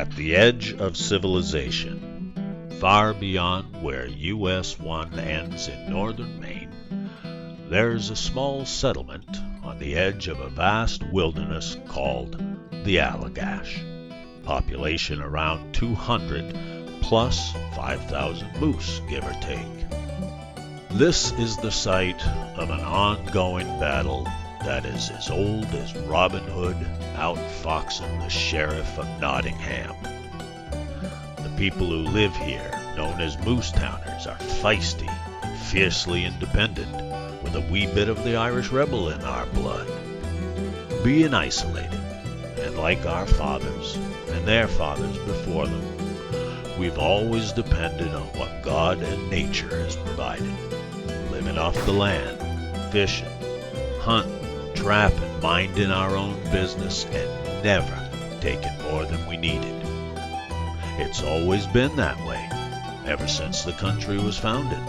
At the edge of civilization, far beyond where US 1 ends in northern Maine, there's a small settlement on the edge of a vast wilderness called the Allagash. Population around 200 plus 5,000 moose, give or take. This is the site of an ongoing battle that is as old as Robin Hood outfoxing the sheriff of Nottingham. The people who live here, known as Moosetowners, are feisty and fiercely independent, with a wee bit of the Irish rebel in our blood. Being isolated, and like our fathers and their fathers before them, we've always depended on what God and nature has provided. Living off the land, fishing, hunting, trapping, minding our own business, and never taking more than we needed. It's always been that way, ever since the country was founded,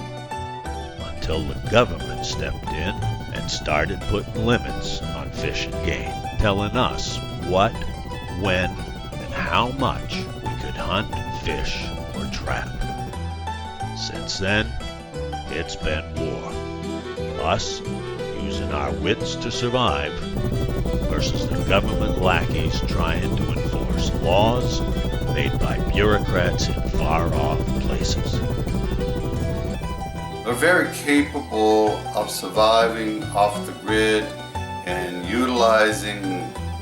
until the government stepped in and started putting limits on fish and game, telling us what, when, and how much we could hunt, fish, or trap. Since then, it's been war. Us using our wits to survive versus the government lackeys trying to enforce laws made by bureaucrats in far-off places. They're very capable of surviving off the grid and utilizing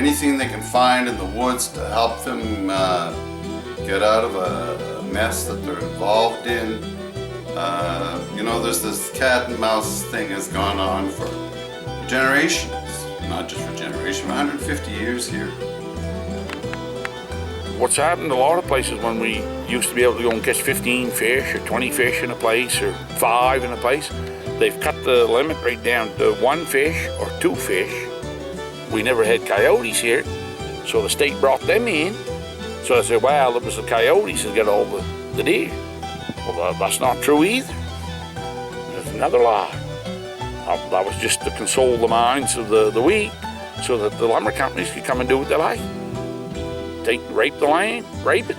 anything they can find in the woods to help them get out of a mess that they're involved in. There's this cat and mouse thing has gone on for generations, not just for generations, 150 years here. What's happened a lot of places when we used to be able to go and catch 15 fish or 20 fish in a place or 5 in a place, they've cut the limit right down to 1 fish or 2 fish. We never had coyotes here, so the state brought them in. So I said, well, it was the coyotes that got all the deer. Well, that's not true either. There's another lie. That was just to console the minds of the weak so that the lumber companies could come and do what they like. Rape the land, rape it.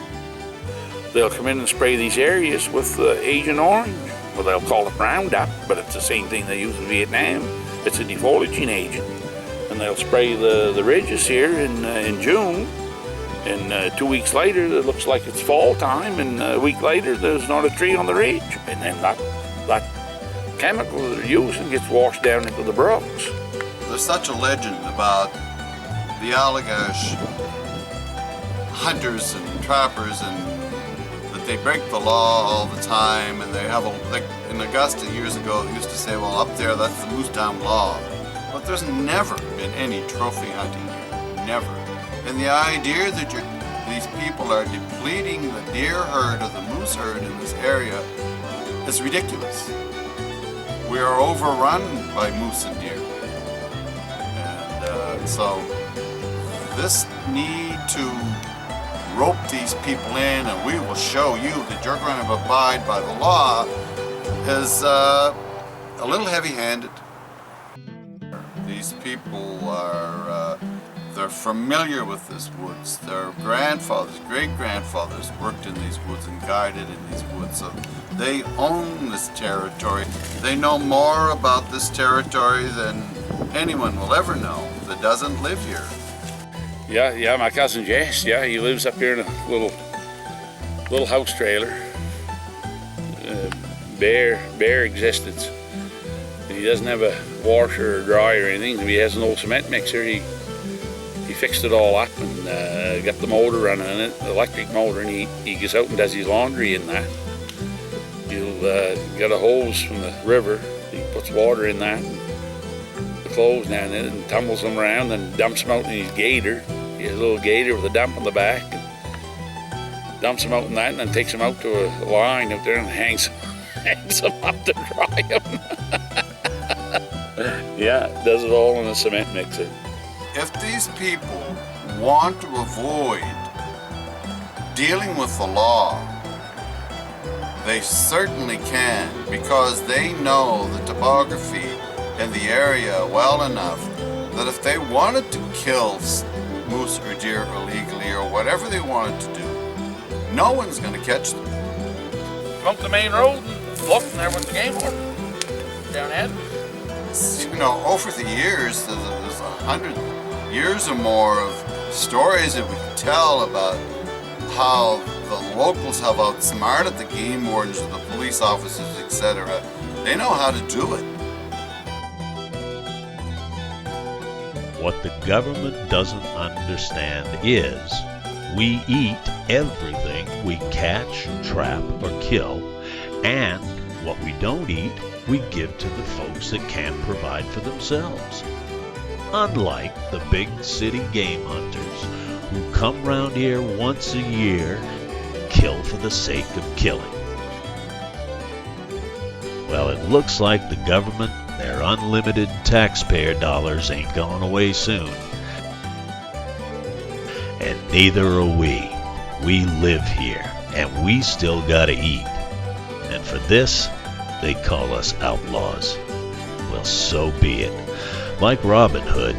They'll come in and spray these areas with Agent Orange. Well, they'll call it Roundup, but it's the same thing they use in Vietnam. It's a defoliaging agent. And they'll spray the ridges here in June. And 2 weeks later, it looks like it's fall time, and a week later, there's not a tree on the ridge. And then that chemical that they're using gets washed down into the brooks. There's such a legend about the Allagash hunters and trappers, and that they break the law all the time, and they have in Augusta years ago, they used to say, well, up there, that's the Moosetown law. But there's never been any trophy hunting here, never. And the idea that these people are depleting the deer herd or the moose herd in this area is ridiculous. We are overrun by moose and deer. And so this need to rope these people in and we will show you that you're going to abide by the law is a little heavy-handed. These people are they're familiar with these woods. Their grandfathers, great-grandfathers worked in these woods and guided in these woods, so they own this territory. They know more about this territory than anyone will ever know that doesn't live here. Yeah, my cousin Jess, he lives up here in a little house trailer. Bare existence. And he doesn't have a washer or dryer or anything. He has an old cement mixer. He fixed it all up and got the motor running in it, the electric motor, and he goes out and does his laundry in that. He'll get a hose from the river. He puts water in that, the clothes down in it, and tumbles them around and dumps them out in his gator. He has a little gator with a dump on the back, and dumps them out in that, and then takes them out to a line out there and hangs them up to dry them. Does it all in a cement mixer. If these people want to avoid dealing with the law, they certainly can, because they know the topography and the area well enough that if they wanted to kill moose or deer illegally or whatever they wanted to do, no one's going to catch them. Come up the main road and look, and there was the game warden down ahead. You know, over the years, there's 100 years or more of stories that we can tell about how the locals have outsmarted the game wardens or the police officers, etc. They know how to do it. What the government doesn't understand is we eat everything we catch, trap, or kill, and what we don't eat, we give to the folks that can't provide for themselves. Unlike the big city game hunters who come round here once a year, kill for the sake of killing. Well, it looks like the government, their unlimited taxpayer dollars ain't going away soon. And neither are we. We live here, and we still gotta eat. And for this, they call us outlaws. Well, so be it. Like Robin Hood,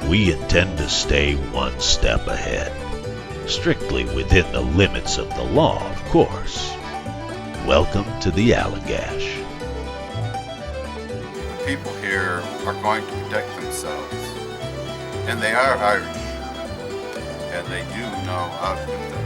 we intend to stay one step ahead. Strictly within the limits of the law, of course. Welcome to the Allagash. People here are going to protect themselves, and they are Irish, and they do know how to do that.